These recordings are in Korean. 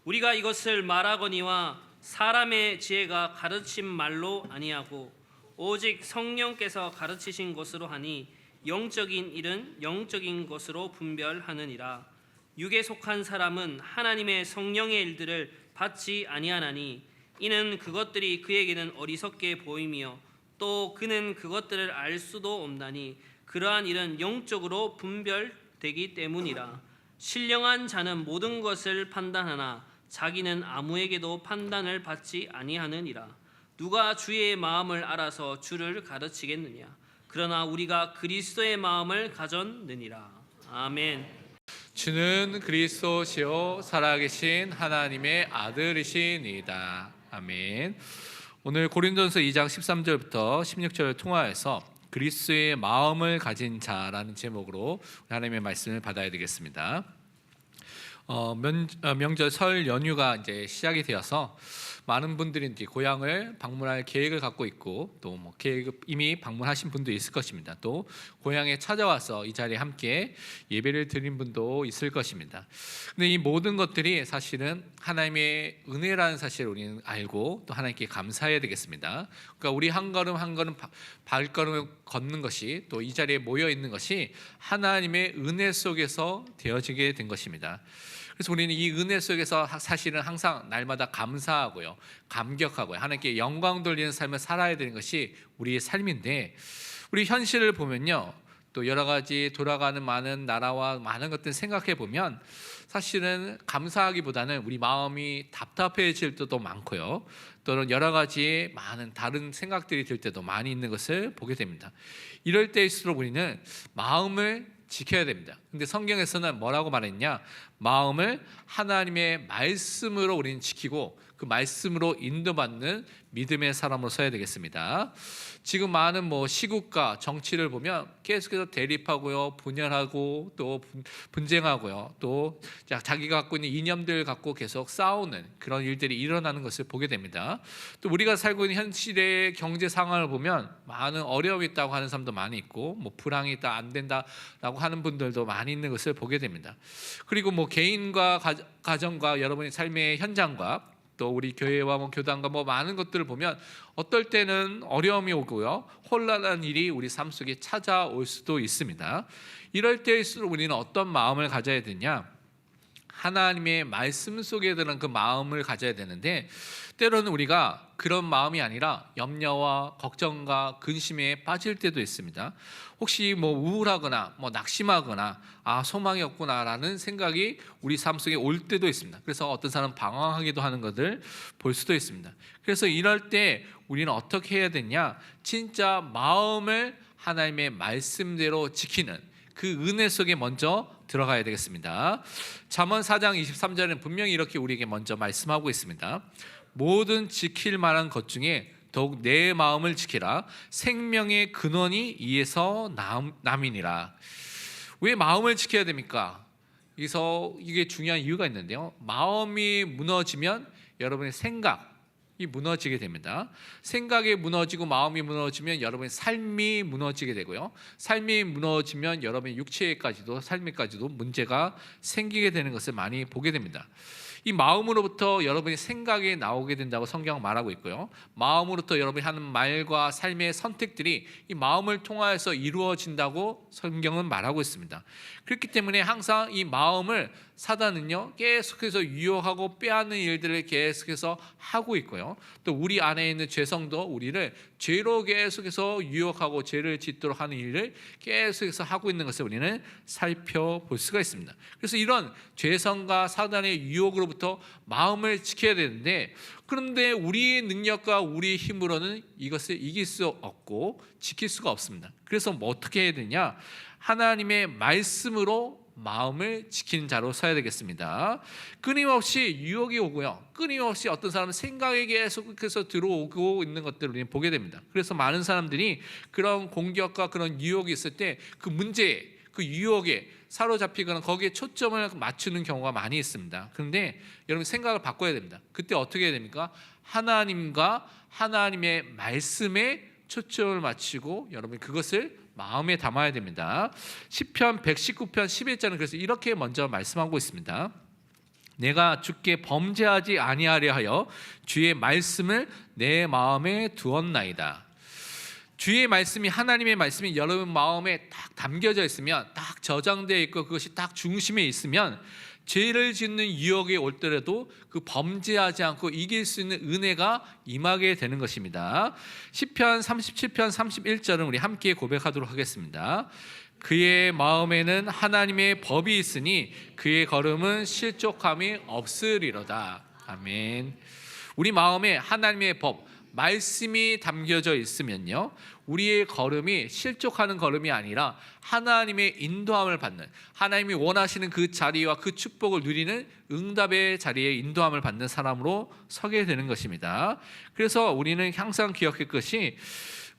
우리가 이것을 말하거니와 사람의 지혜가 가르친 말로 아니하고 오직 성령께서 가르치신 것으로 하니 영적인 일은 영적인 것으로 분별하느니라. 육에 속한 사람은 하나님의 성령의 일들을 받지 아니하나니 이는 그것들이 그에게는 어리석게 보임이요 또 그는 그것들을 알 수도 없나니 그러한 일은 영적으로 분별되기 때문이라. 신령한 자는 모든 것을 판단하나 자기는 아무에게도 판단을 받지 아니하느니라. 누가 주의 마음을 알아서 주를 가르치겠느냐. 그러나 우리가 그리스도의 마음을 가졌느니라. 아멘. 주는 그리스도시요 살아계신 하나님의 아들이시니이다. 아멘. 오늘 고린도전서 2장 13절부터 16절을 통하여서 그리스도의 마음을 가진 자라는 제목으로 하나님의 말씀을 받아야 되겠습니다. 명절 설 연휴가 이제 시작이 되어서 많은 분들이 이제 고향을 방문할 계획을 갖고 있고 또 뭐 계획 이미 방문하신 분도 있을 것입니다. 또 고향에 찾아와서 이 자리에 함께 예배를 드린 분도 있을 것입니다. 근데 이 모든 것들이 사실은 하나님의 은혜라는 사실을 우리는 알고 또 하나님께 감사해야 되겠습니다. 그러니까 우리 한 걸음 한 걸음 발걸음을 걷는 것이 또 이 자리에 모여 있는 것이 하나님의 은혜 속에서 되어지게 된 것입니다. 그래서 우리는 이 은혜 속에서 사실은 항상 날마다 감사하고요, 감격하고요, 하나님께 영광 돌리는 삶을 살아야 되는 것이 우리의 삶인데, 우리 현실을 보면요, 또 여러 가지 돌아가는 많은 나라와 많은 것들 생각해 보면 사실은 감사하기보다는 우리 마음이 답답해질 때도 많고요, 또는 여러 가지 많은 다른 생각들이 들 때도 많이 있는 것을 보게 됩니다. 이럴 때일수록 우리는 마음을 지켜야 됩니다. 근데 성경에서는 뭐라고 말했냐? 마음을 하나님의 말씀으로 우리는 지키고 그 말씀으로 인도받는 믿음의 사람으로 서야 되겠습니다. 지금 많은 시국과 정치를 보면 계속해서 대립하고요, 분열하고 또 분쟁하고요, 또 자기가 갖고 있는 이념들 갖고 계속 싸우는 그런 일들이 일어나는 것을 보게 됩니다. 또 우리가 살고 있는 현실의 경제 상황을 보면 많은 어려움이 있다고 하는 사람도 많이 있고, 불황이 있다, 안 된다라고 하는 분들도 많이 있는 것을 보게 됩니다. 그리고 개인과 가정과 여러분의 삶의 현장과 또 우리 교회와 교단과 많은 것들을 보면 어떨 때는 어려움이 오고요, 혼란한 일이 우리 삶 속에 찾아올 수도 있습니다. 이럴 때일수록 우리는 어떤 마음을 가져야 되냐? 하나님의 말씀 속에 드는 그 마음을 가져야 되는데, 때로는 우리가 그런 마음이 아니라 염려와 걱정과 근심에 빠질 때도 있습니다. 혹시 우울하거나 낙심하거나 소망이 없구나라는 생각이 우리 삶 속에 올 때도 있습니다. 그래서 어떤 사람은 방황하기도 하는 것을 볼 수도 있습니다. 그래서 이럴 때 우리는 어떻게 해야 되냐? 진짜 마음을 하나님의 말씀대로 지키는 그 은혜 속에 먼저 들어가야 되겠습니다. 잠언 4장 23절에는 분명히 이렇게 우리에게 먼저 말씀하고 있습니다. 모든 지킬 만한 것 중에 더욱 내 마음을 지키라. 생명의 근원이 이에서 남이니라. 왜 마음을 지켜야 됩니까? 여기서 이게 중요한 이유가 있는데요, 마음이 무너지면 여러분의 생각이 무너지게 됩니다. 생각이 무너지고 마음이 무너지면 여러분의 삶이 무너지게 되고요, 삶이 무너지면 여러분의 육체까지도 삶에까지도 문제가 생기게 되는 것을 많이 보게 됩니다. 이 마음으로부터 여러분의 생각이 나오게 된다고 성경은 말하고 있고요, 마음으로부터 여러분이 하는 말과 삶의 선택들이 이 마음을 통하여서 이루어진다고 성경은 말하고 있습니다. 그렇기 때문에 항상 이 마음을 사단은요 계속해서 유혹하고 빼앗는 일들을 계속해서 하고 있고요, 또 우리 안에 있는 죄성도 우리를 죄로 계속해서 유혹하고 죄를 짓도록 하는 일을 계속해서 하고 있는 것을 우리는 살펴볼 수가 있습니다. 그래서 이런 죄성과 사단의 유혹으로부터 마음을 지켜야 되는데, 그런데 우리의 능력과 우리의 힘으로는 이것을 이길 수 없고 지킬 수가 없습니다. 그래서 어떻게 해야 되냐? 하나님의 말씀으로 마음을 지키는 자로 서야 되겠습니다. 끊임없이 유혹이 오고요, 끊임없이 어떤 사람은 생각에 계속해서 들어오고 있는 것들을 우리는 보게 됩니다. 그래서 많은 사람들이 그런 공격과 그런 유혹이 있을 때 그 문제에, 그 유혹에 사로잡히거나 거기에 초점을 맞추는 경우가 많이 있습니다. 그런데 여러분 생각을 바꿔야 됩니다. 그때 어떻게 해야 됩니까? 하나님과 하나님의 말씀에 초점을 맞추고 여러분 그것을 마음에 담아야 됩니다. 시편 119편 11절은 그래서 이렇게 먼저 말씀하고 있습니다. 내가 주께 범죄하지 아니하려 하여 주의 말씀을 내 마음에 두었나이다. 주의 말씀이, 하나님의 말씀이 여러분 마음에 딱 담겨져 있으면, 딱 저장되어 있고 그것이 딱 중심에 있으면 죄를 짓는 유혹이 올 때라도 그 범죄하지 않고 이길 수 있는 은혜가 임하게 되는 것입니다. 시편 37편 31절은 우리 함께 고백하도록 하겠습니다. 그의 마음에는 하나님의 법이 있으니 그의 걸음은 실족함이 없으리로다. 아멘. 우리 마음에 하나님의 법, 말씀이 담겨져 있으면요, 우리의 걸음이 실족하는 걸음이 아니라 하나님의 인도함을 받는, 하나님이 원하시는 그 자리와 그 축복을 누리는 응답의 자리에 인도함을 받는 사람으로 서게 되는 것입니다. 그래서 우리는 항상 기억할 것이,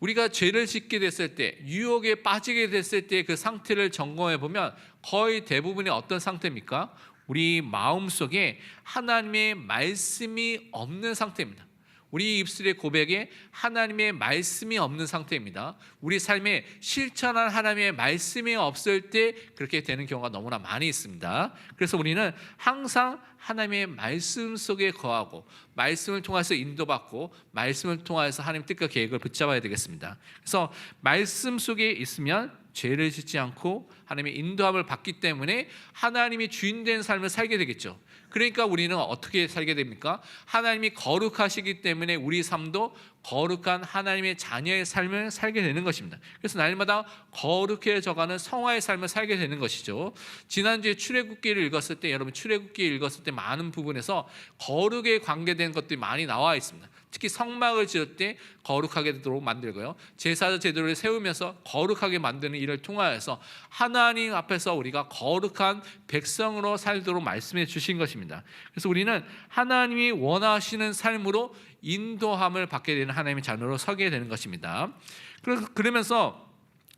우리가 죄를 짓게 됐을 때, 유혹에 빠지게 됐을 때 그 상태를 점검해 보면 거의 대부분이 어떤 상태입니까? 우리 마음속에 하나님의 말씀이 없는 상태입니다. 우리 입술의 고백에 하나님의 말씀이 없는 상태입니다. 우리 삶에 실천한 하나님의 말씀이 없을 때 그렇게 되는 경우가 너무나 많이 있습니다. 그래서 우리는 항상 하나님의 말씀 속에 거하고, 말씀을 통해서 인도받고, 말씀을 통해서 하나님 뜻과 계획을 붙잡아야 되겠습니다. 그래서 말씀 속에 있으면 죄를 짓지 않고 하나님의 인도함을 받기 때문에 하나님이 주인된 삶을 살게 되겠죠. 그러니까 우리는 어떻게 살게 됩니까? 하나님이 거룩하시기 때문에 우리 삶도 거룩한 하나님의 자녀의 삶을 살게 되는 것입니다. 그래서 날마다 거룩해져가는 성화의 삶을 살게 되는 것이죠. 지난주에 출애굽기를 읽었을 때, 여러분 출애굽기 읽었을 때 많은 부분에서 거룩에 관계된 것들이 많이 나와 있습니다. 특히 성막을 지을 때 거룩하게 되도록 만들고요, 제사 제도를 세우면서 거룩하게 만드는 일을 통하여서 하나님 앞에서 우리가 거룩한 백성으로 살도록 말씀해 주신 것입니다. 그래서 우리는 하나님이 원하시는 삶으로 인도함을 받게 되는 하나님의 자녀로 서게 되는 것입니다. 그러면서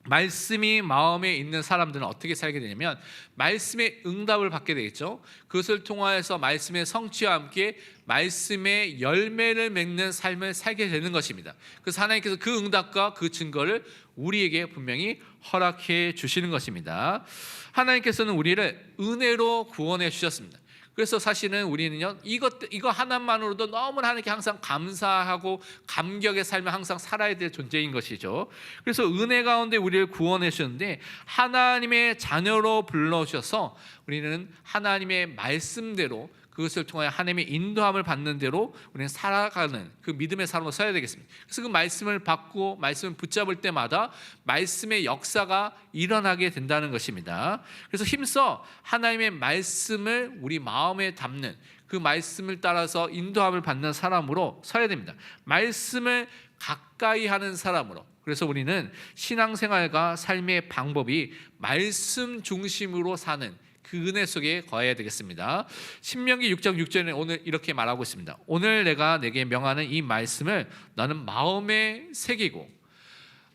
말씀이 마음에 있는 사람들은 어떻게 살게 되냐면 말씀의 응답을 받게 되겠죠. 그것을 통하여서 말씀의 성취와 함께 말씀의 열매를 맺는 삶을 살게 되는 것입니다. 그래서 하나님께서 그 응답과 그 증거를 우리에게 분명히 허락해 주시는 것입니다. 하나님께서는 우리를 은혜로 구원해 주셨습니다. 그래서 사실은 우리는요, 이거 하나만으로도 너무나 하나님께 항상 감사하고 감격의 삶을 항상 살아야 될 존재인 것이죠. 그래서 은혜 가운데 우리를 구원해 주셨는데, 하나님의 자녀로 불러주셔서 우리는 하나님의 말씀대로, 그것을 통하여 하나님의 인도함을 받는 대로 우리는 살아가는 그 믿음의 사람으로 서야 되겠습니다. 그래서 그 말씀을 받고 말씀을 붙잡을 때마다 말씀의 역사가 일어나게 된다는 것입니다. 그래서 힘써 하나님의 말씀을 우리 마음에 담는, 그 말씀을 따라서 인도함을 받는 사람으로 서야 됩니다. 말씀을 가까이 하는 사람으로. 그래서 우리는 신앙생활과 삶의 방법이 말씀 중심으로 사는 그 은혜 속에 거해야 되겠습니다. 신명기 6장 6절에 오늘 이렇게 말하고 있습니다. 오늘 내가 내게 명하는 이 말씀을 너는 마음에 새기고,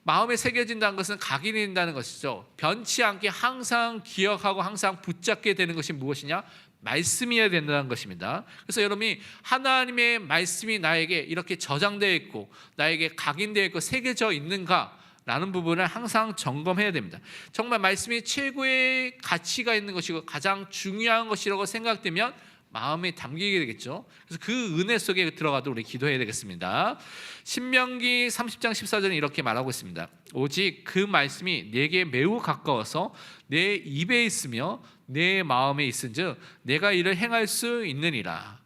마음에 새겨진다는 것은 각인이 된다는 것이죠. 변치 않게 항상 기억하고 항상 붙잡게 되는 것이 무엇이냐? 말씀이어야 된다는 것입니다. 그래서 여러분이 하나님의 말씀이 나에게 이렇게 저장되어 있고 나에게 각인되어 있고 새겨져 있는가? 라는 부분을 항상 점검해야 됩니다. 정말 말씀이 최고의 가치가 있는 것이고 가장 중요한 것이라고 생각되면 마음에 담기게 되겠죠. 그래서 그 은혜 속에 들어가도록 우리 기도해야 되겠습니다. 신명기 30장 14절은 이렇게 말하고 있습니다. 오직 그 말씀이 내게 매우 가까워서 내 입에 있으며 내 마음에 있은즉 내가 이를 행할 수 있느니라.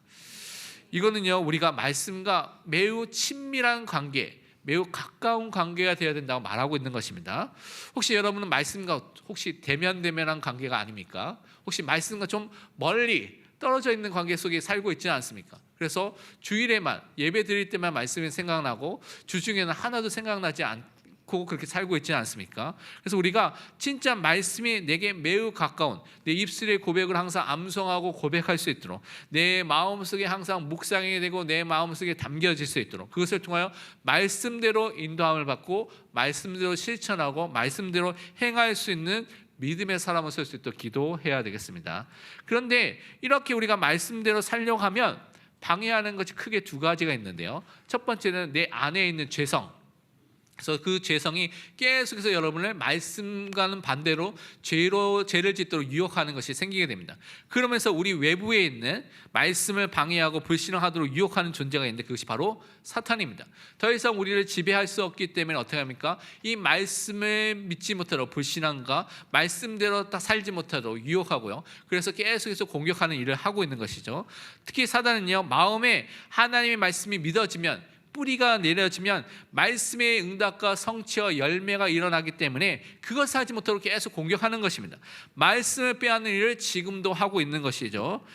이거는요, 우리가 말씀과 매우 친밀한 관계, 매우 가까운 관계가 되어야 된다고 말하고 있는 것입니다. 혹시 여러분은 말씀과 혹시 대면대면한 관계가 아닙니까? 혹시 말씀과 좀 멀리 떨어져 있는 관계 속에 살고 있지는 않습니까? 그래서 주일에만 예배 드릴 때만 말씀이 생각나고 주중에는 하나도 생각나지 않고 그렇게 살고 있지는 않습니까? 그래서 우리가 진짜 말씀이 내게 매우 가까운, 내 입술의 고백을 항상 암송하고 고백할 수 있도록, 내 마음속에 항상 묵상이 되고 내 마음속에 담겨질 수 있도록, 그것을 통하여 말씀대로 인도함을 받고 말씀대로 실천하고 말씀대로 행할 수 있는 믿음의 사람을 설 수 있도록 기도해야 되겠습니다. 그런데 이렇게 우리가 말씀대로 살려고 하면 방해하는 것이 크게 두 가지가 있는데요. 첫 번째는 내 안에 있는 죄성, 그래서 그 죄성이 계속해서 여러분을 말씀과는 반대로 죄를 짓도록 유혹하는 것이 생기게 됩니다. 그러면서 우리 외부에 있는 말씀을 방해하고 불신앙하도록 유혹하는 존재가 있는데 그것이 바로 사탄입니다. 더 이상 우리를 지배할 수 없기 때문에 어떻게 합니까? 이 말씀을 믿지 못하도록 불신앙과 말씀대로 딱 살지 못하도록 유혹하고요. 그래서 계속해서 공격하는 일을 하고 있는 것이죠. 특히 사단은요, 마음에 하나님의 말씀이 믿어지면, 뿌리가 내려지면 말씀의 응답과 성취와 열매가 일어나기 때문에 그것을 하지 못하도록 계속 공격하는 것입니다. 말씀을 빼앗는 일을 지금도 하고 있는 것이죠.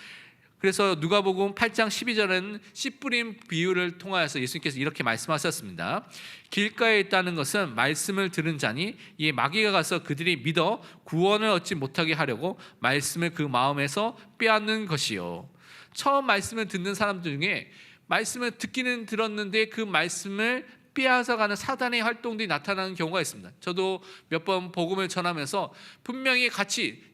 그래서 누가복음 8장 12절에는 씨 뿌린 비유를 통하여서 예수님께서 이렇게 말씀하셨습니다. 길가에 있다는 것은 말씀을 들은 자니 이 마귀가 가서 그들이 믿어 구원을 얻지 못하게 하려고 말씀을 그 마음에서 빼앗는 것이요. 처음 말씀을 듣는 사람들 중에 말씀을 듣기는 들었는데 그 말씀을 빼앗아가는 사단의 활동들이 나타나는 경우가 있습니다. 저도 몇 번 복음을 전하면서 분명히 같이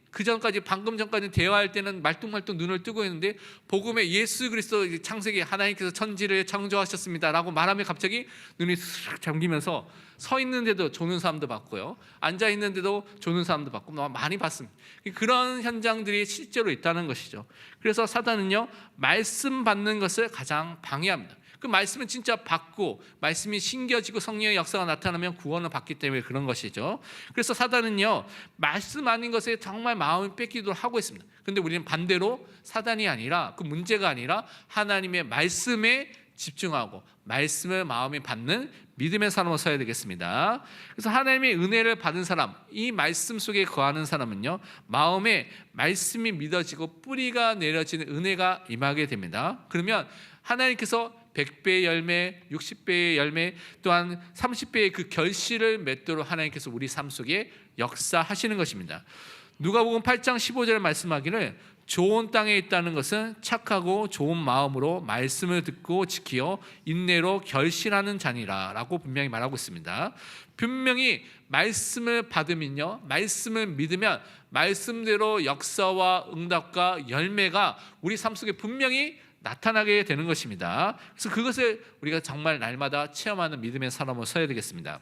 방금 전까지 대화할 때는 말뚱말뚱 눈을 뜨고 있는데 복음에 예수 그리스도 창세기 하나님께서 천지를 창조하셨습니다라고 말하면 갑자기 눈이 슥 잠기면서 서 있는데도 조는 사람도 봤고요, 앉아 있는데도 조는 사람도 봤고 너무 많이 봤습니다. 그런 현장들이 실제로 있다는 것이죠. 그래서 사단은요, 말씀 받는 것을 가장 방해합니다. 그 말씀은 진짜 받고 말씀이 신겨지고 성령의 역사가 나타나면 구원을 받기 때문에 그런 것이죠. 그래서 사단은요, 말씀 아닌 것에 정말 마음을 뺏기도록 하고 있습니다. 그런데 우리는 반대로 사단이 아니라, 그 문제가 아니라 하나님의 말씀에 집중하고 말씀을 마음에 받는 믿음의 사람으로 서야 되겠습니다. 그래서 하나님의 은혜를 받은 사람, 이 말씀 속에 거하는 사람은요, 마음에 말씀이 믿어지고 뿌리가 내려지는 은혜가 임하게 됩니다. 그러면 하나님께서 100배의 열매, 60배의 열매, 또한 30배의 그 결실을 맺도록 하나님께서 우리 삶 속에 역사하시는 것입니다. 누가복음 8장 15절에 말씀하기를 좋은 땅에 있다는 것은 착하고 좋은 마음으로 말씀을 듣고 지키어 인내로 결실하는 자니라 라고 분명히 말하고 있습니다. 분명히 말씀을 받으면요, 말씀을 믿으면 말씀대로 역사와 응답과 열매가 우리 삶 속에 분명히 나타나게 되는 것입니다. 그래서 그것을 우리가 정말 날마다 체험하는 믿음의 사람으로 서야 되겠습니다.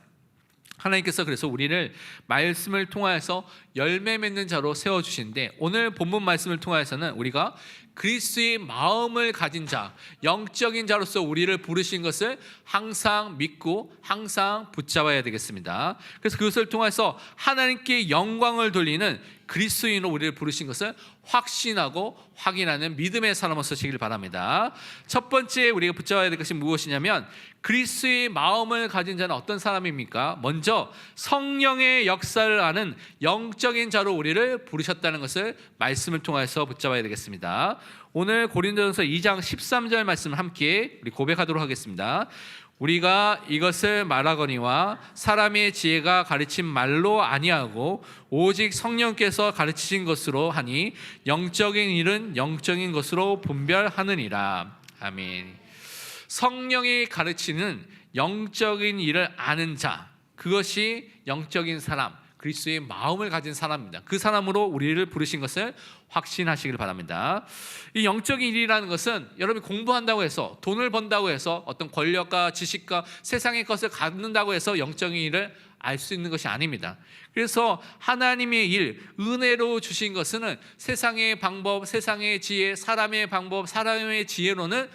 하나님께서 그래서 우리를 말씀을 통하여서 열매 맺는 자로 세워주시는데, 오늘 본문 말씀을 통하여서는 우리가 그리스도의 마음을 가진 자, 영적인 자로서 우리를 부르신 것을 항상 믿고 항상 붙잡아야 되겠습니다. 그래서 그것을 통해서 하나님께 영광을 돌리는 그리스도인으로 우리를 부르신 것을 확신하고 확인하는 믿음의 사람으로 서시길 바랍니다. 첫 번째 우리가 붙잡아야 될 것이 무엇이냐면, 그리스도의 마음을 가진 자는 어떤 사람입니까? 먼저 성령의 역사를 아는 영적인 자로 우리를 부르셨다는 것을 말씀을 통해서 붙잡아야 되겠습니다. 오늘 고린도전서 2장 13절 말씀을 함께 우리 고백하도록 하겠습니다. 우리가 이것을 말하거니와 사람의 지혜가 가르친 말로 아니하고 오직 성령께서 가르치신 것으로 하니 영적인 일은 영적인 것으로 분별하느니라. 아멘. 성령이 가르치는 영적인 일을 아는 자, 그것이 영적인 사람, 그리스도의 마음을 가진 사람입니다. 그 사람으로 우리를 부르신 것을 확신하시길 바랍니다. 이 영적인 일이라는 것은 여러분이 공부한다고 해서, 돈을 번다고 해서, 어떤 권력과 지식과 세상의 것을 갖는다고 해서 영적인 일을 알 수 있는 것이 아닙니다. 그래서 하나님의 일, 은혜로 주신 것은 세상의 방법, 세상의 지혜, 사람의 방법, 사람의 지혜로는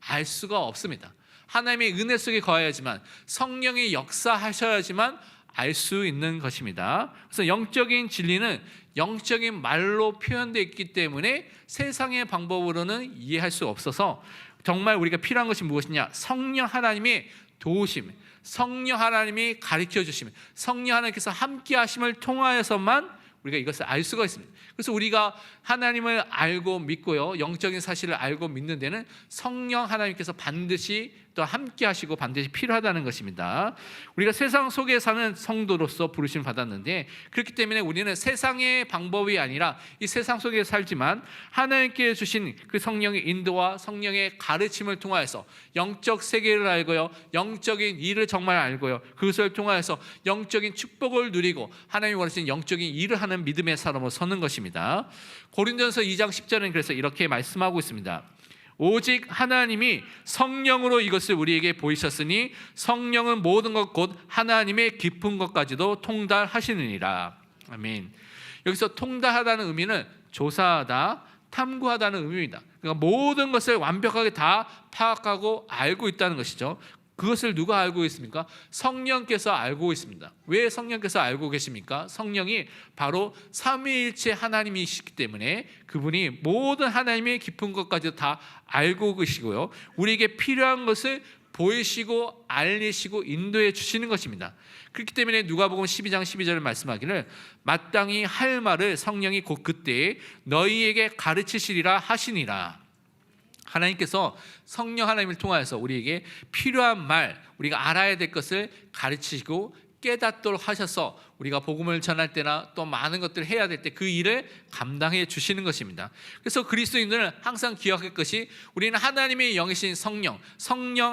알 수가 없습니다. 하나님의 은혜 속에 거해야지만, 성령이 역사하셔야지만 알 수 있는 것입니다. 그래서 영적인 진리는 영적인 말로 표현되어 있기 때문에 세상의 방법으로는 이해할 수 없어서, 정말 우리가 필요한 것이 무엇이냐? 성령 하나님의 도우심, 성령 하나님이 가르쳐 주심, 성령 하나님께서 함께 하심을 통하여서만 우리가 이것을 알 수가 있습니다. 그래서 우리가 하나님을 알고 믿고요, 영적인 사실을 알고 믿는 데는 성령 하나님께서 반드시 또 함께 하시고 반드시 필요하다는 것입니다. 우리가 세상 속에 사는 성도로서 부르심을 받았는데, 그렇기 때문에 우리는 세상의 방법이 아니라 이 세상 속에 살지만 하나님께 주신 그 성령의 인도와 성령의 가르침을 통하여서 영적 세계를 알고요, 영적인 일을 정말 알고요, 그것을 통하여서 영적인 축복을 누리고 하나님이 원하시는 영적인 일을 하는 믿음의 사람으로 서는 것입니다. 고린도전서 2장 10절은 그래서 이렇게 말씀하고 있습니다. 오직 하나님이 성령으로 이것을 우리에게 보이셨으니 성령은 모든 것 곧 하나님의 깊은 것까지도 통달하시느니라. 아멘. 여기서 통달하다는 의미는 조사하다, 탐구하다는 의미입니다. 그러니까 모든 것을 완벽하게 다 파악하고 알고 있다는 것이죠. 그것을 누가 알고 있습니까? 성령께서 알고 있습니다. 왜 성령께서 알고 계십니까? 성령이 바로 삼위일체 하나님이시기 때문에 그분이 모든 하나님의 깊은 것까지 다 알고 계시고요, 우리에게 필요한 것을 보이시고 알리시고 인도해 주시는 것입니다. 그렇기 때문에 누가복음 12장 12절을 말씀하기를 마땅히 할 말을 성령이 곧 그때에 너희에게 가르치시리라 하시니라. 하나님께서 성령 하나님을 통하여서 우리에게 필요한 말, 우리가 알아야 될 것을 가르치시고 깨닫도록 하셔서 우리가 복음을 전할 때나 또 많은 것들을 해야 될 때 그 일을 감당해 주시는 것입니다. 그래서 그리스도인들은 항상 기억할 것이 우리는 하나님의 영이신 성령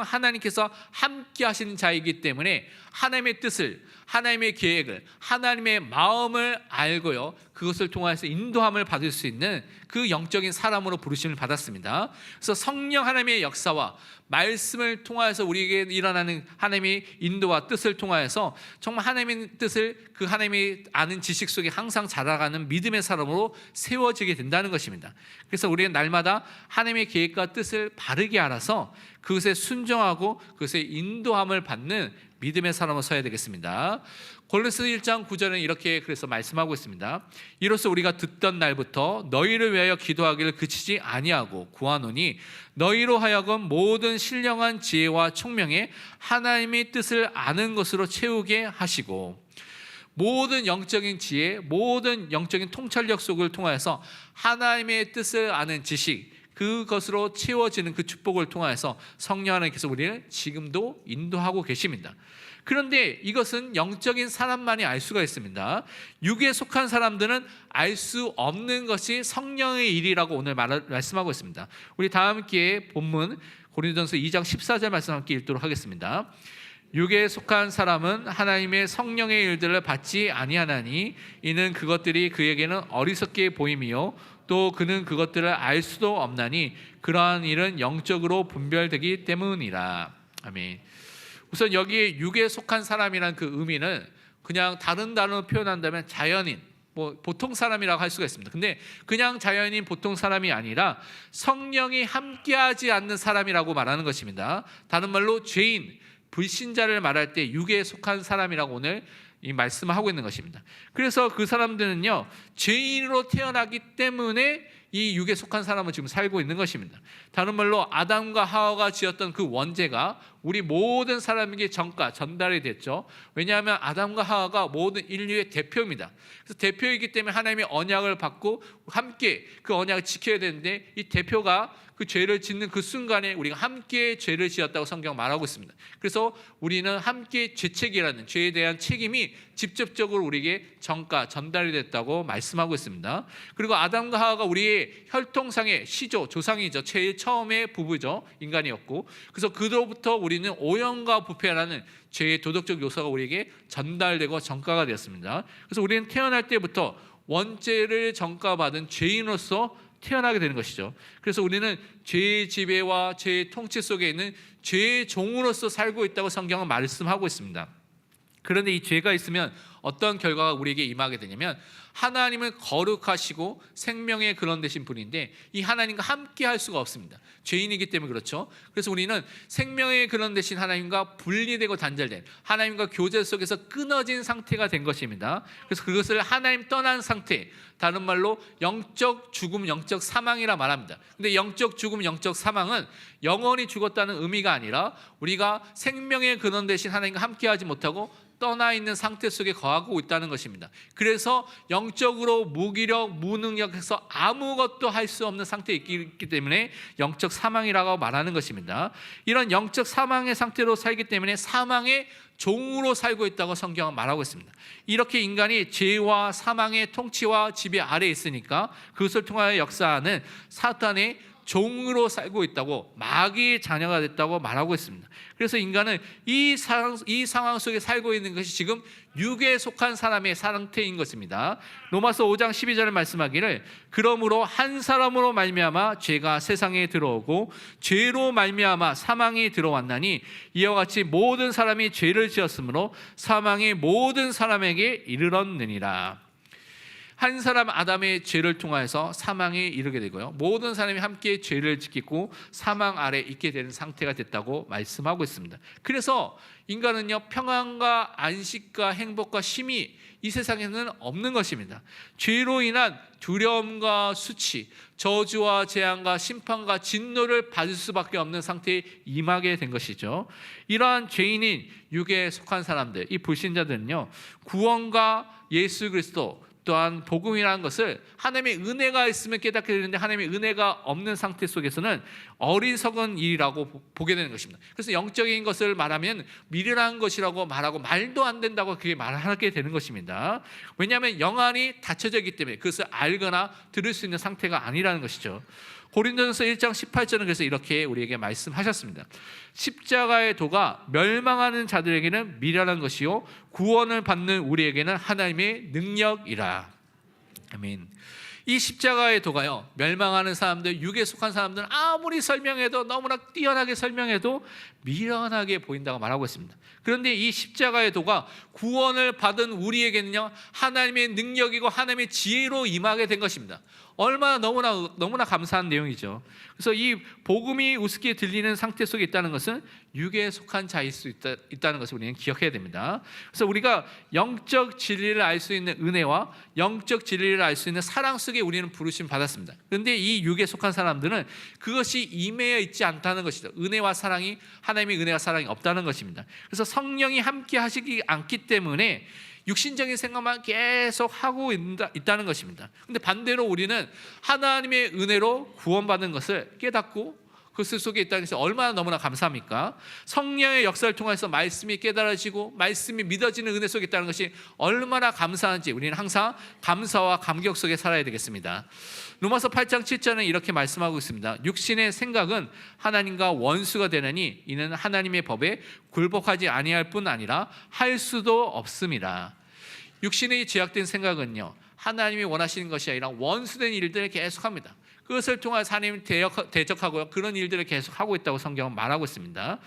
하나님께서 함께 하시는 자이기 때문에 하나님의 뜻을, 하나님의 계획을, 하나님의 마음을 알고요, 그것을 통해서 인도함을 받을 수 있는 그 영적인 사람으로 부르심을 받았습니다. 그래서 성령 하나님의 역사와 말씀을 통하여서 우리에게 일어나는 하나님의 인도와 뜻을 통하여서 정말 하나님의 뜻을 그 하나님이 아는 지식 속에 항상 자라가는 믿음의 사람으로 세워지게 된다는 것입니다. 그래서 우리는 날마다 하나님의 계획과 뜻을 바르게 알아서 그것에 순종하고 그것에 인도함을 받는 믿음의 사람으로 서야 되겠습니다. 골로새 1장 9절은 이렇게 그래서 말씀하고 있습니다. 이로써 우리가 듣던 날부터 너희를 위하여 기도하기를 그치지 아니하고 구하노니 너희로 하여금 모든 신령한 지혜와 총명에 하나님의 뜻을 아는 것으로 채우게 하시고, 모든 영적인 지혜, 모든 영적인 통찰력 속을 통하여서 하나님의 뜻을 아는 지식, 그것으로 채워지는 그 축복을 통하여서 성령 하나님께서 우리를 지금도 인도하고 계십니다. 그런데 이것은 영적인 사람만이 알 수가 있습니다. 육에 속한 사람들은 알 수 없는 것이 성령의 일이라고 오늘 말씀하고 있습니다. 우리 다음 기회에 본문 고린도전서 2장 14절 말씀 함께 읽도록 하겠습니다. 육에 속한 사람은 하나님의 성령의 일들을 받지 아니하나니 이는 그것들이 그에게는 어리석게 보임이요 또 그는 그것들을 알 수도 없나니 그러한 일은 영적으로 분별되기 때문이라. 아멘. 우선 여기에 육에 속한 사람이란 그 의미는 그냥 다른 단어로 표현한다면 자연인, 보통 사람이라고 할 수가 있습니다. 근데 그냥 자연인 보통 사람이 아니라 성령이 함께하지 않는 사람이라고 말하는 것입니다. 다른 말로 죄인, 불신자를 말할 때 육에 속한 사람이라고 오늘 이 말씀을 하고 있는 것입니다. 그래서 그 사람들은요, 죄인으로 태어나기 때문에 이 육에 속한 사람은 지금 살고 있는 것입니다. 다른 말로 아담과 하와가 지었던 그 원죄가 우리 모든 사람에게 전달이 됐죠. 왜냐하면 아담과 하와가 모든 인류의 대표입니다. 그래서 대표이기 때문에 하나님의 언약을 받고 함께 그 언약을 지켜야 되는데, 이 대표가 그 죄를 짓는 그 순간에 우리가 함께 죄를 지었다고 성경 말하고 있습니다. 그래서 우리는 함께 죄책이라는 죄에 대한 책임이 직접적으로 우리에게 전달이 됐다고 말씀하고 있습니다. 그리고 아담과 하와가 우리의 혈통상의 시조, 조상이죠. 제일 처음의 부부죠. 인간이었고, 그래서 그로부터 우리는 오염과 부패라는 죄의 도덕적 요소가 우리에게 전달되고 전가가 되었습니다. 그래서 우리는 태어날 때부터 원죄를 전가받은 죄인으로서 태어나게 되는 것이죠. 그래서 우리는 죄의 지배와 죄의 통치 속에 있는 죄의 종으로서 살고 있다고 성경은 말씀하고 있습니다. 그런데 이 죄가 있으면 어떤 결과가 우리에게 임하게 되냐면, 하나님은 거룩하시고 생명의 그런 되신 분인데 이 하나님과 함께 할 수가 없습니다. 죄인이기 때문에 그렇죠. 그래서 우리는 생명의 그런 되신 하나님과 분리되고 단절된, 하나님과 교제 속에서 끊어진 상태가 된 것입니다. 그래서 그것을 하나님 떠난 상태, 다른 말로 영적 죽음, 영적 사망이라 말합니다. 근데 영적 죽음, 영적 사망은 영원히 죽었다는 의미가 아니라 우리가 생명의 근원 되신 하나님과 함께하지 못하고 떠나 있는 상태 속에 거하고 있다는 것입니다. 그래서 영적으로 무기력, 무능력해서 아무것도 할 수 없는 상태에 있기 때문에 영적 사망이라고 말하는 것입니다. 이런 영적 사망의 상태로 살기 때문에 사망의 종으로 살고 있다고 성경은 말하고 있습니다. 이렇게 인간이 죄와 사망의 통치와 지배 아래에 있으니까 그것을 통하여 역사하는 사탄의 종으로 살고 있다고, 마귀의 자녀가 됐다고 말하고 있습니다. 그래서 인간은 이 상황 속에 살고 있는 것이 지금 육에 속한 사람의 상태인 것입니다. 로마서 5장 12절에 말씀하기를 그러므로 한 사람으로 말미암아 죄가 세상에 들어오고 죄로 말미암아 사망이 들어왔나니 이와 같이 모든 사람이 죄를 지었으므로 사망이 모든 사람에게 이르렀느니라. 한 사람 아담의 죄를 통하여서 사망에 이르게 되고요, 모든 사람이 함께 죄를 짓고 사망 아래 있게 되는 상태가 됐다고 말씀하고 있습니다. 그래서 인간은요, 평안과 안식과 행복과 쉼이 이 세상에는 없는 것입니다. 죄로 인한 두려움과 수치, 저주와 재앙과 심판과 진노를 받을 수밖에 없는 상태에 임하게 된 것이죠. 이러한 죄인인 육에 속한 사람들, 이 불신자들은요, 구원과 예수 그리스도 또한 복음이라는 것을 하나님의 은혜가 있으면 깨닫게 되는데 하나님의 은혜가 없는 상태 속에서는 어리석은 일이라고 보게 되는 것입니다. 그래서 영적인 것을 말하면 미련한 것이라고 말하고 말도 안 된다고 그렇게 말하게 되는 것입니다. 왜냐하면 영안이 닫혀져 있기 때문에 그것을 알거나 들을 수 있는 상태가 아니라는 것이죠. 고린도전서 1장 18절은 그래서 이렇게 우리에게 말씀하셨습니다. 십자가의 도가 멸망하는 자들에게는 미련한 것이요 구원을 받는 우리에게는 하나님의 능력이라. 아멘. 이 십자가의 도가요, 멸망하는 사람들, 육에 속한 사람들은 아무리 설명해도, 너무나 뛰어나게 설명해도 미련하게 보인다고 말하고 있습니다. 그런데 이 십자가의 도가 구원을 받은 우리에게는요, 하나님의 능력이고 하나님의 지혜로 임하게 된 것입니다. 얼마나 너무나 감사한 내용이죠. 그래서 이 복음이 우습게 들리는 상태 속에 있다는 것은 육에 속한 자일 수 있다는 것을 우리는 기억해야 됩니다. 그래서 우리가 영적 진리를 알 수 있는 은혜와 영적 진리를 알 수 있는 사랑 속에 우리는 부르심 받았습니다. 그런데 이 육에 속한 사람들은 그것이 임해 있지 않다는 것이죠. 은혜와 사랑이, 하나님의 은혜와 사랑이 없다는 것입니다. 그래서 성령이 함께 하시지 않기 때문에 육신적인 생각만 계속 하고 있다는 것입니다. 그런데 반대로 우리는 하나님의 은혜로 구원받는 것을 깨닫고 그 속에 있다는 것이 얼마나 너무나 감사합니까? 성령의 역사를 통해서 말씀이 깨달아지고 말씀이 믿어지는 은혜 속에 있다는 것이 얼마나 감사한지 우리는 항상 감사와 감격 속에 살아야 되겠습니다. 로마서 8장 7절은 이렇게 말씀하고 있습니다. 육신의 생각은 하나님과 원수가 되느니 이는 하나님의 법에 굴복하지 아니할 뿐 아니라 할 수도 없음이라. 육신의 죄악된 생각은요, 하나님이 원하시는 것이 아니라 원수된 일들을 계속합니다. 그것을 통해서 하나님을 대적하고요, 그런 일들을 계속하고 있다고 성경은 말하고 있습니다.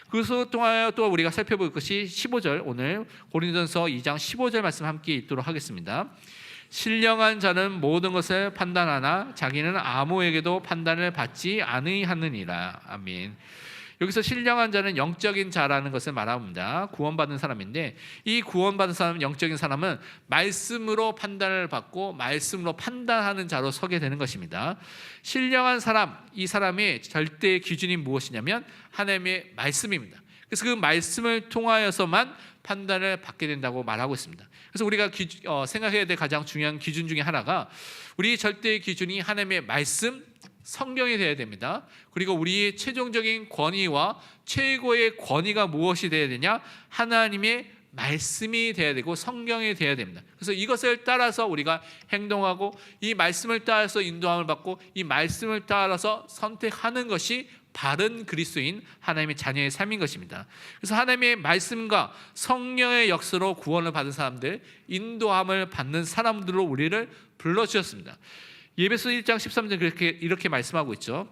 그것을 통하여 또 우리가 살펴볼 것이 15절, 오늘 고린도전서 2장 15절 말씀 함께 읽도록 하겠습니다. 신령한 자는 모든 것을 판단하나 자기는 아무에게도 판단을 받지 아니하느니라. 아멘. 여기서 신령한 자는 영적인 자라는 것을 말합니다. 구원받은 사람인데 이 구원받은 사람, 영적인 사람은 말씀으로 판단을 받고 말씀으로 판단하는 자로 서게 되는 것입니다. 신령한 사람, 이 사람의 절대 기준이 무엇이냐면 하나님의 말씀입니다. 그래서 그 말씀을 통하여서만 판단을 받게 된다고 말하고 있습니다. 그래서 우리가 생각해야 될 가장 중요한 기준 중에 하나가 우리 절대 기준이 하나님의 말씀, 성경이 되어야 됩니다. 그리고 우리의 최종적인 권위와 최고의 권위가 무엇이 되어야 되냐? 하나님의 말씀이 되어야 되고 성경이 되어야 됩니다. 그래서 이것을 따라서 우리가 행동하고 이 말씀을 따라서 인도함을 받고 이 말씀을 따라서 선택하는 것이 바른 그리스도인 하나님의 자녀의 삶인 것입니다. 그래서 하나님의 말씀과 성령의 역사로 구원을 받은 사람들, 인도함을 받는 사람들로 우리를 불러주셨습니다. 예배서 1장 13절 이렇게 말씀하고 있죠.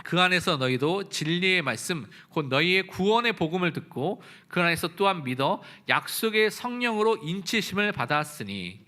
그 안에서 너희도 진리의 말씀 곧 너희의 구원의 복음을 듣고 그 안에서 또한 믿어 약속의 성령으로 인치심을 받았으니.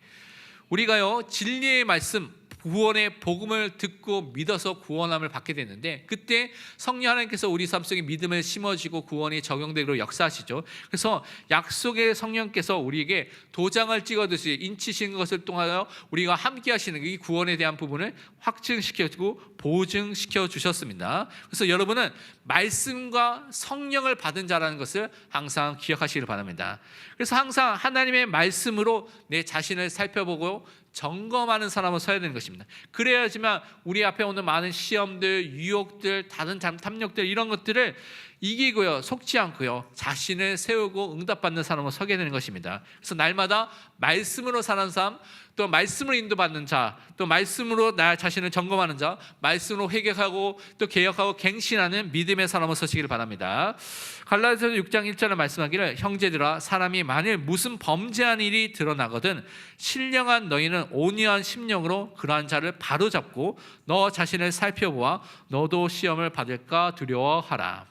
우리가요, 진리의 말씀, 구원의 복음을 듣고 믿어서 구원함을 받게 되는데 그때 성령 하나님께서 우리 삶 속에 믿음을 심어주고 구원이 적용되도록 역사하시죠. 그래서 약속의 성령께서 우리에게 도장을 찍어듯이 인치시는 것을 통하여 우리가 함께 하시는 이 구원에 대한 부분을 확증시켜주고 보증시켜 주셨습니다. 그래서 여러분은 말씀과 성령을 받은 자라는 것을 항상 기억하시길 바랍니다. 그래서 항상 하나님의 말씀으로 내 자신을 살펴보고 점검하는 사람으로 서야 되는 것입니다. 그래야지만 우리 앞에 오는 많은 시험들, 유혹들, 다른 탐욕들 이런 것들을 이기고요, 속지 않고요, 자신을 세우고 응답받는 사람으로 서게 되는 것입니다. 그래서 날마다 말씀으로 사는 삶, 또 말씀으로 인도받는 자, 또 말씀으로 나 자신을 점검하는 자, 말씀으로 회개하고 또 개혁하고 갱신하는 믿음의 사람으로 서시기를 바랍니다. 갈라디아서 6장 1절에 말씀하기를 형제들아 사람이 만일 무슨 범죄한 일이 드러나거든 신령한 너희는 온유한 심령으로 그러한 자를 바로잡고 너 자신을 살펴보아 너도 시험을 받을까 두려워하라.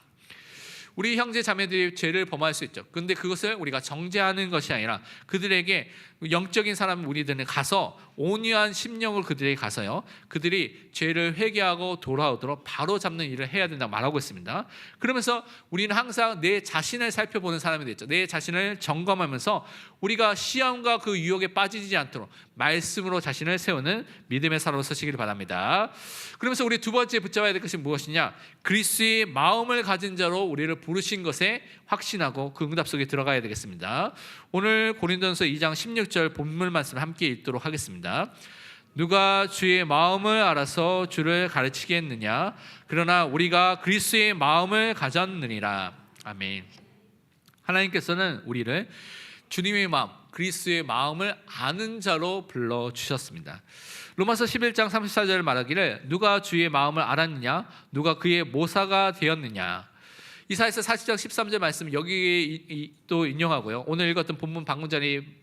우리 형제 자매들이 죄를 범할 수 있죠. 그런데 그것을 우리가 정죄하는 것이 아니라 그들에게 영적인 사람 우리들은 가서 온유한 심령을 그들에게 가서요, 그들이 죄를 회개하고 돌아오도록 바로 잡는 일을 해야 된다고 말하고 있습니다. 그러면서 우리는 항상 내 자신을 살펴보는 사람이 됐죠. 내 자신을 점검하면서 우리가 시험과 그 유혹에 빠지지 않도록 말씀으로 자신을 세우는 믿음의 사람으로 서시기를 바랍니다. 그러면서 우리 두 번째 붙잡아야 될 것이 무엇이냐? 그리스도의 마음을 가진 자로 우리를 부르신 것에 확신하고 그 응답 속에 들어가야 되겠습니다. 오늘 고린도전서 2장 16절 본문 말씀을 함께 읽도록 하겠습니다. 누가 주의 마음을 알아서 주를 가르치겠느냐? 그러나 우리가 그리스도의 마음을 가졌느니라. 아멘. 하나님께서는 우리를 주님의 마음, 그리스도의 마음을 아는 자로 불러주셨습니다. 로마서 11장 34절 말하기를 누가 주의 마음을 알았느냐? 누가 그의 모사가 되었느냐? 이사야서 40장 13절 말씀 여기 또 인용하고요. 오늘 읽었던 본문 방금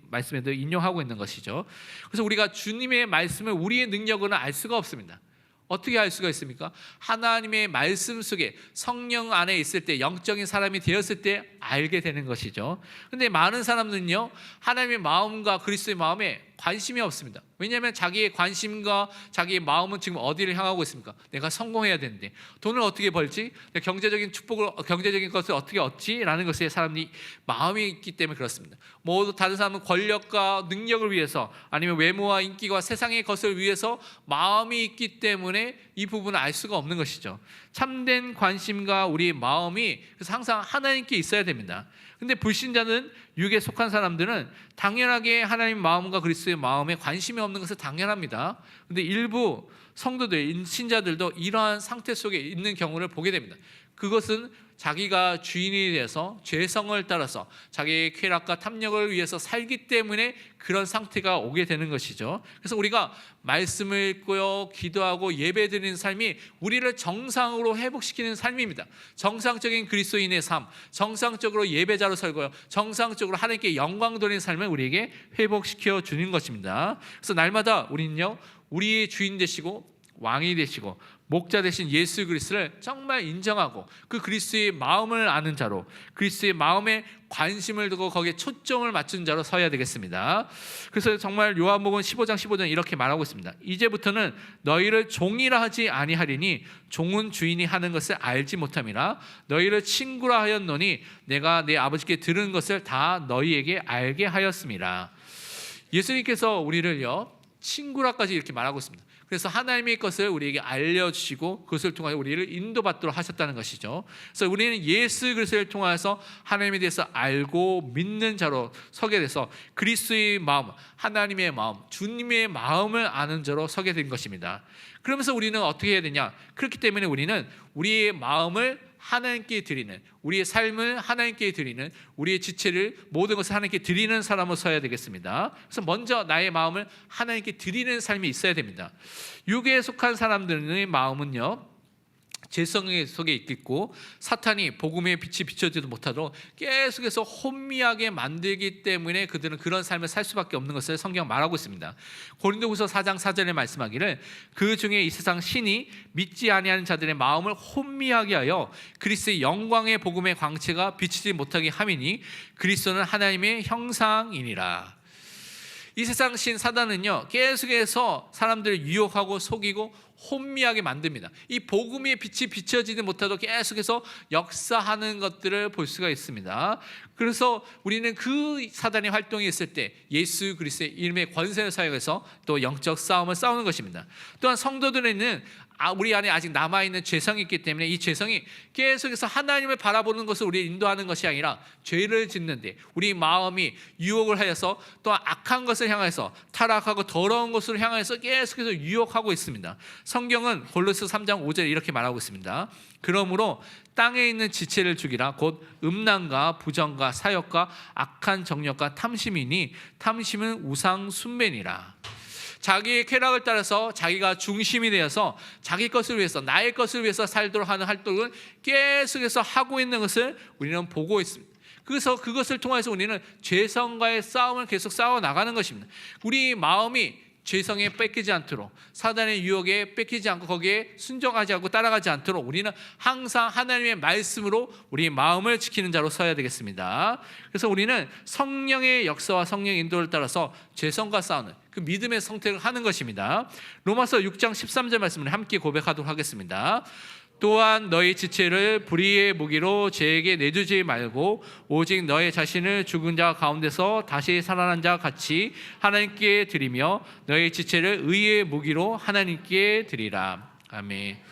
말씀에도 인용하고 있는 것이죠. 그래서 우리가 주님의 말씀을 우리의 능력으로는 알 수가 없습니다. 어떻게 알 수가 있습니까? 하나님의 말씀 속에 성령 안에 있을 때, 영적인 사람이 되었을 때 알게 되는 것이죠. 그런데 많은 사람들은요, 하나님의 마음과 그리스도의 마음에 관심이 없습니다. 왜냐하면 자기의 관심과 자기의 마음은 지금 어디를 향하고 있습니까? 내가 성공해야 되는데, 돈을 어떻게 벌지? 경제적인 축복을, 경제적인 것을 어떻게 얻지? 라는 것에 사람들이 마음이 있기 때문에 그렇습니다. 뭐 다른 사람은 권력과 능력을 위해서, 아니면 외모와 인기와 세상의 것을 위해서 마음이 있기 때문에 이 부분을 알 수가 없는 것이죠. 참된 관심과 우리의 마음이 그래서 항상 하나님께 있어야 됩니다. 근데 불신자는, 육에 속한 사람들은 당연하게 하나님 마음과 그리스도의 마음에 관심이 없는 것은 당연합니다. 근데 일부 성도들, 신자들도 이러한 상태 속에 있는 경우를 보게 됩니다. 그것은 자기가 주인이 돼서 죄성을 따라서 자기의 쾌락과 탐욕을 위해서 살기 때문에 그런 상태가 오게 되는 것이죠. 그래서 우리가 말씀을 읽고요, 기도하고 예배드리는 삶이 우리를 정상으로 회복시키는 삶입니다. 정상적인 그리스도인의 삶, 정상적으로 예배자로 살고요, 정상적으로 하나님께 영광 돌리는 삶을 우리에게 회복시켜 주는 것입니다. 그래서 날마다 우리는요, 우리의 주인 되시고 왕이 되시고 목자 되신 예수 그리스도를 정말 인정하고 그 그리스도의 마음을 아는 자로, 그리스도의 마음에 관심을 두고 거기에 초점을 맞춘 자로 서야 되겠습니다. 그래서 정말 요한복음 15장 15절 이렇게 말하고 있습니다. 이제부터는 너희를 종이라 하지 아니하리니 종은 주인이 하는 것을 알지 못함이라. 너희를 친구라 하였노니 내가 내 아버지께 들은 것을 다 너희에게 알게 하였음이라. 예수님께서 우리를요, 친구라까지 이렇게 말하고 있습니다. 그래서 하나님의 것을 우리에게 알려주시고 그것을 통하여 우리를 인도받도록 하셨다는 것이죠. 그래서 우리는 예수 그리스도를 통해서 하나님에 대해서 알고 믿는 자로 서게 돼서 그리스도의 마음, 하나님의 마음, 주님의 마음을 아는 자로 서게 된 것입니다. 그러면서 우리는 어떻게 해야 되냐? 그렇기 때문에 우리는 우리의 마음을 하나님께 드리는, 우리의 삶을 하나님께 드리는, 우리의 지체를, 모든 것을 하나님께 드리는 사람으로 서야 되겠습니다. 그래서 먼저 나의 마음을 하나님께 드리는 삶이 있어야 됩니다. 육에 속한 사람들의 마음은요, 죄성 속에 있겠고 사탄이 복음의 빛이 비춰지도 못하도록 계속해서 혼미하게 만들기 때문에 그들은 그런 삶을 살 수밖에 없는 것을 성경 말하고 있습니다. 고린도후서 4장 4절에 말씀하기를 그 중에 이 세상 신이 믿지 아니하는 자들의 마음을 혼미하게 하여 그리스도의 영광의 복음의 광채가 비치지 못하게 함이니 그리스도는 하나님의 형상이니라. 이 세상 신 사단은요, 계속해서 사람들을 유혹하고 속이고 혼미하게 만듭니다. 이 복음의 빛이 비춰지지 못하도록 계속해서 역사하는 것들을 볼 수가 있습니다. 그래서 우리는 그 사단의 활동이 있을 때 예수 그리스도의 이름의 권세를 사용해서 또 영적 싸움을 싸우는 것입니다. 또한 성도들에는 우리 안에 아직 남아있는 죄성이 있기 때문에 이 죄성이 계속해서 하나님을 바라보는 것을 우리를 인도하는 것이 아니라 죄를 짓는데 우리 마음이 유혹을 하여서 또 악한 것을 향해서 타락하고 더러운 것으로 향해서 계속해서 유혹하고 있습니다. 성경은 골로새 3장 5절에 이렇게 말하고 있습니다. 그러므로 땅에 있는 지체를 죽이라. 곧 음란과 부정과 사욕과 악한 정욕과 탐심이니 탐심은 우상 숭배니라. 자기의 쾌락을 따라서 자기가 중심이 되어서 자기 것을 위해서, 나의 것을 위해서 살도록 하는 활동을 계속해서 하고 있는 것을 우리는 보고 있습니다. 그래서 그것을 통해서 우리는 죄성과의 싸움을 계속 싸워 나가는 것입니다. 우리 마음이 죄성에 뺏기지 않도록, 사단의 유혹에 뺏기지 않고 거기에 순종하지 않고 따라가지 않도록 우리는 항상 하나님의 말씀으로 우리 마음을 지키는 자로 서야 되겠습니다. 그래서 우리는 성령의 역사와 성령의 인도를 따라서 죄성과 싸우는 그 믿음의 선택을 하는 것입니다. 로마서 6장 13절 말씀을 함께 고백하도록 하겠습니다. 또한 너희 지체를 불의의 무기로 죄에게 내주지 말고 오직 너희 자신을 죽은 자 가운데서 다시 살아난 자 같이 하나님께 드리며 너희 지체를 의의 무기로 하나님께 드리라. 아멘.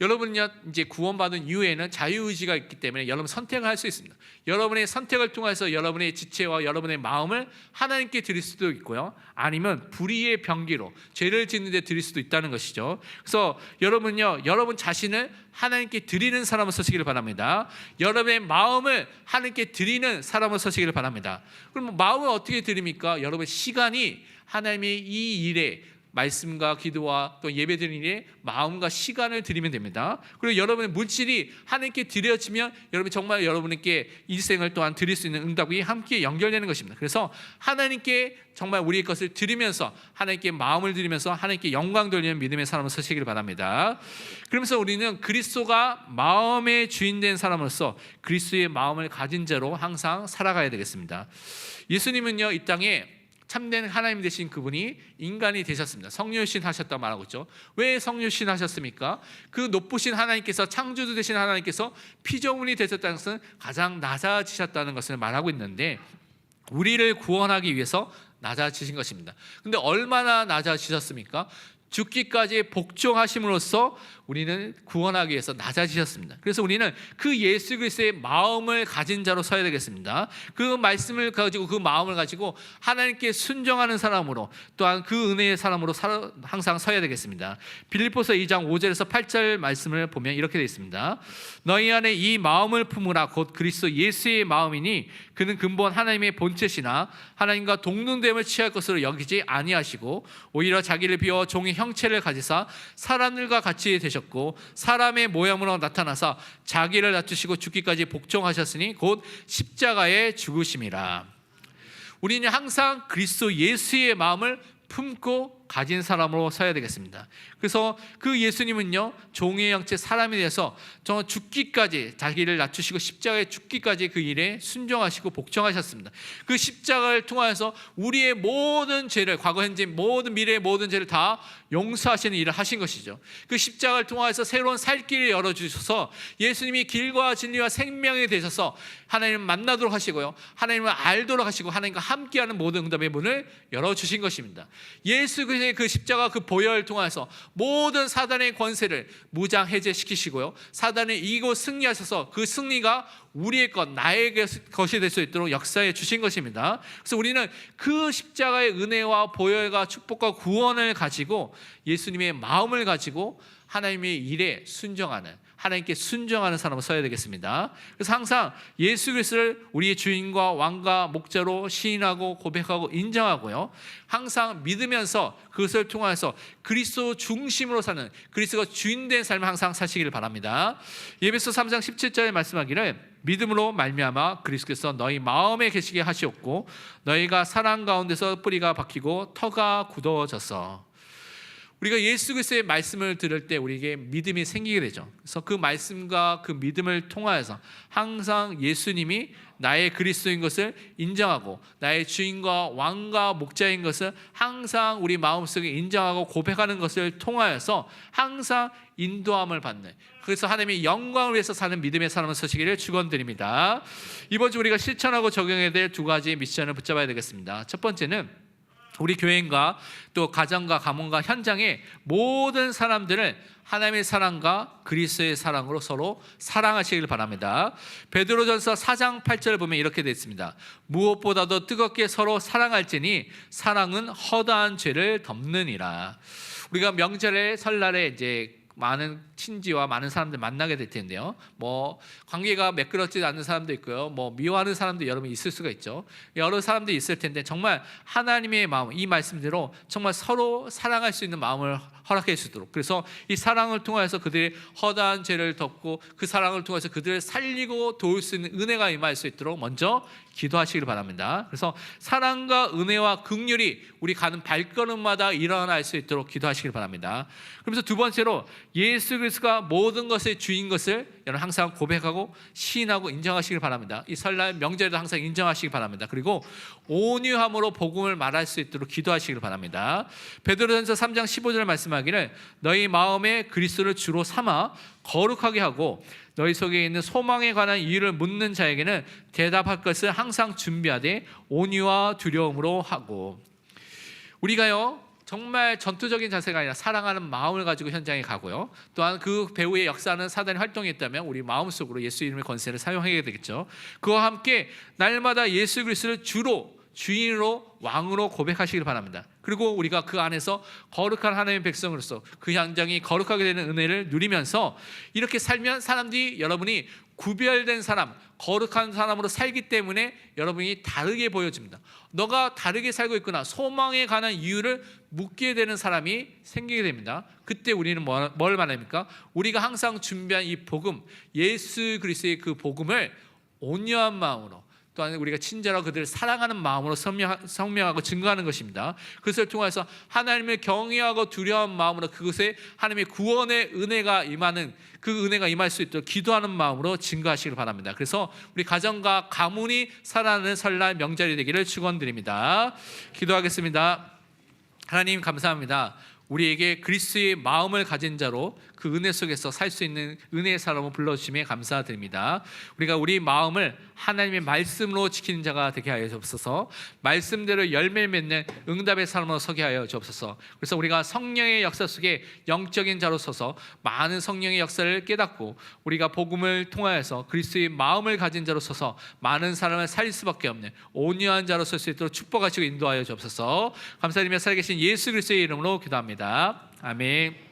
여러분요, 이제 구원받은 이후에는 자유의지가 있기 때문에 여러분 선택을 할 수 있습니다. 여러분의 선택을 통해서 여러분의 지체와 여러분의 마음을 하나님께 드릴 수도 있고요, 아니면 불의의 병기로 죄를 짓는 데 드릴 수도 있다는 것이죠. 그래서 여러분요, 여러분 자신을 하나님께 드리는 사람으로 서시기를 바랍니다. 여러분의 마음을 하나님께 드리는 사람으로 서시기를 바랍니다. 그럼 마음을 어떻게 드립니까? 여러분 시간이 하나님의 이 일에, 말씀과 기도와 또 예배드리는 일에 마음과 시간을 드리면 됩니다. 그리고 여러분의 물질이 하나님께 드려지면 여러분이 정말 여러분께 일생을 또한 드릴 수 있는 응답이 함께 연결되는 것입니다. 그래서 하나님께 정말 우리의 것을 드리면서 하나님께 마음을 드리면서 하나님께 영광 돌리는 믿음의 사람으로 서시기를 바랍니다. 그러면서 우리는 그리스도가 마음의 주인된 사람으로서 그리스도의 마음을 가진 자로 항상 살아가야 되겠습니다. 예수님은요, 이 땅에 참된 하나님 되신 그분이 인간이 되셨습니다. 성육신 하셨다고 말하고 있죠. 왜 성육신 하셨습니까? 그 높으신 하나님께서, 창조주 되신 하나님께서 피조물이 되셨다는 것은 가장 낮아지셨다는 것을 말하고 있는데, 우리를 구원하기 위해서 낮아지신 것입니다. 근데 얼마나 낮아지셨습니까? 죽기까지 복종하심으로써 우리는 구원하기 위해서 낮아지셨습니다. 그래서 우리는 그 예수 그리스도의 마음을 가진 자로 서야 되겠습니다. 그 말씀을 가지고, 그 마음을 가지고 하나님께 순종하는 사람으로, 또한 그 은혜의 사람으로 항상 서야 되겠습니다. 빌립보서 2장 5절에서 8절 말씀을 보면 이렇게 되어 있습니다. 너희 안에 이 마음을 품으라. 곧 그리스도 예수의 마음이니 그는 근본 하나님의 본체시나 하나님과 동등됨을 취할 것으로 여기지 아니하시고 오히려 자기를 비워 종의 형체를 가지사 사람들과 같이 되셨고 사람의 모양으로 나타나사 자기를 낮추시고 죽기까지 복종하셨으니 곧 십자가에 죽으심이라. 우리는 항상 그리스도 예수의 마음을 품고 가진 사람으로 서야 되겠습니다. 그래서 그 예수님은요, 종의 형체 사람이 돼서 정말 죽기까지 자기를 낮추시고 십자가에 죽기까지 그 일에 순종하시고 복종하셨습니다. 그 십자가를 통하여서 우리의 모든 죄를, 과거 현재 모든 미래의 모든 죄를 다 용서하시는 일을 하신 것이죠. 그 십자가를 통하여서 새로운 살 길을 열어주셔서 예수님이 길과 진리와 생명이 되셔서 하나님을 만나도록 하시고요, 하나님을 알도록 하시고 하나님과 함께하는 모든 응답의 문을 열어주신 것입니다. 예수 그리스도의 그 십자가 그 보혈을 통해서 모든 사단의 권세를 무장 해제시키시고요, 사단을 이기고 승리하셔서 그 승리가 우리의 것, 나의 것이 될 수 있도록 역사해 주신 것입니다. 그래서 우리는 그 십자가의 은혜와 보혈과 축복과 구원을 가지고 예수님의 마음을 가지고 하나님의 일에 순종하는, 하나님께 순종하는 사람으로 서야 되겠습니다. 그래서 항상 예수 그리스도를 우리의 주인과 왕과 목자로 시인하고 고백하고 인정하고요, 항상 믿으면서 그것을 통해서 그리스도 중심으로 사는, 그리스도가 주인된 삶을 항상 사시기를 바랍니다. 에베소 3장 17절에 말씀하기를 믿음으로 말미암아 그리스도께서 너희 마음에 계시게 하시었고 너희가 사랑 가운데서 뿌리가 박히고 터가 굳어져서. 우리가 예수 그리스도의 말씀을 들을 때 우리에게 믿음이 생기게 되죠. 그래서 그 말씀과 그 믿음을 통하여서 항상 예수님이 나의 그리스도인 것을 인정하고 나의 주인과 왕과 목자인 것을 항상 우리 마음속에 인정하고 고백하는 것을 통하여서 항상 인도함을 받는, 그래서 하나님의 영광을 위해서 사는 믿음의 사람을 서시기를 축원드립니다. 이번 주 우리가 실천하고 적용해야 될 두 가지 미션을 붙잡아야 되겠습니다. 첫 번째는 우리 교회과 또 가정과 가문과 현장의 모든 사람들을 하나님의 사랑과 그리스도의 사랑으로 서로 사랑하시길 바랍니다. 베드로전서 4장 8절을 보면 이렇게 되어 있습니다. 무엇보다도 뜨겁게 서로 사랑할지니 사랑은 허다한 죄를 덮느니라. 우리가 명절에 설날에 이제 많은 친지와 많은 사람들 만나게 될 텐데요. 뭐 관계가 매끄럽지 않는 사람도 있고요. 뭐 미워하는 사람도 여러분 있을 수가 있죠. 여러 사람들이 있을 텐데 정말 하나님의 마음, 이 말씀대로 정말 서로 사랑할 수 있는 마음을 허락해 주도록, 그래서 이 사랑을 통해서 그들의 허다한 죄를 덮고 그 사랑을 통해서 그들을 살리고 도울 수 있는 은혜가 임할 수 있도록 먼저 기도하시길 바랍니다. 그래서 사랑과 은혜와 긍휼이 우리 가는 발걸음마다 일어날 수 있도록 기도하시길 바랍니다. 그러면서 두 번째로 예수 그리스도가 모든 것의 주인 것을 여러분 항상 고백하고 시인하고 인정하시길 바랍니다. 이 설날 명절에도 항상 인정하시길 바랍니다. 그리고 온유함으로 복음을 말할 수 있도록 기도하시길 바랍니다. 베드로전서 3장 15절 말씀하기를 너희 마음에 그리스도를 주로 삼아 거룩하게 하고 너희 속에 있는 소망에 관한 이유를 묻는 자에게는 대답할 것을 항상 준비하되 온유와 두려움으로 하고. 우리가요 정말 전투적인 자세가 아니라 사랑하는 마음을 가지고 현장에 가고요, 또한 그 배후에 역사하는 사단의 활동이 있다면 우리 마음속으로 예수 이름의 권세를 사용하게 되겠죠. 그와 함께 날마다 예수 그리스도를 주로 주인으로 왕으로 고백하시길 바랍니다. 그리고 우리가 그 안에서 거룩한 하나님의 백성으로서 그 현장이 거룩하게 되는 은혜를 누리면서 이렇게 살면 사람들이 여러분이 구별된 사람, 거룩한 사람으로 살기 때문에 여러분이 다르게 보여집니다. 너가 다르게 살고 있구나, 소망에 관한 이유를 묻게 되는 사람이 생기게 됩니다. 그때 우리는 뭘 말합니까? 우리가 항상 준비한 이 복음, 예수 그리스도의 그 복음을 온유한 마음으로, 또한 우리가 친절하고 그들을 사랑하는 마음으로 성명하고 증거하는 것입니다. 그것을 통해서 하나님을 경외하고 두려운 마음으로 그것에 하나님의 구원의 은혜가 임하는, 그 은혜가 임할 수 있도록 기도하는 마음으로 증거하시길 바랍니다. 그래서 우리 가정과 가문이 살아나는 설날 명절이 되기를 축원드립니다. 기도하겠습니다. 하나님 감사합니다. 우리에게 그리스도의 마음을 가진 자로 그 은혜 속에서 살 수 있는 은혜의 사람을 불러주심에 감사드립니다. 우리가 우리 마음을 하나님의 말씀으로 지키는 자가 되게 하여 주옵소서. 말씀대로 열매를 맺는 응답의 사람으로 서게 하여 주옵소서. 그래서 우리가 성령의 역사 속에 영적인 자로 서서 많은 성령의 역사를 깨닫고 우리가 복음을 통하여서 그리스도의 마음을 가진 자로 서서 많은 사람을 살릴 수밖에 없는 온유한 자로 설 수 있도록 축복하시고 인도하여 주옵소서. 감사드리며 살아계신 예수 그리스도의 이름으로 기도합니다. 아멘.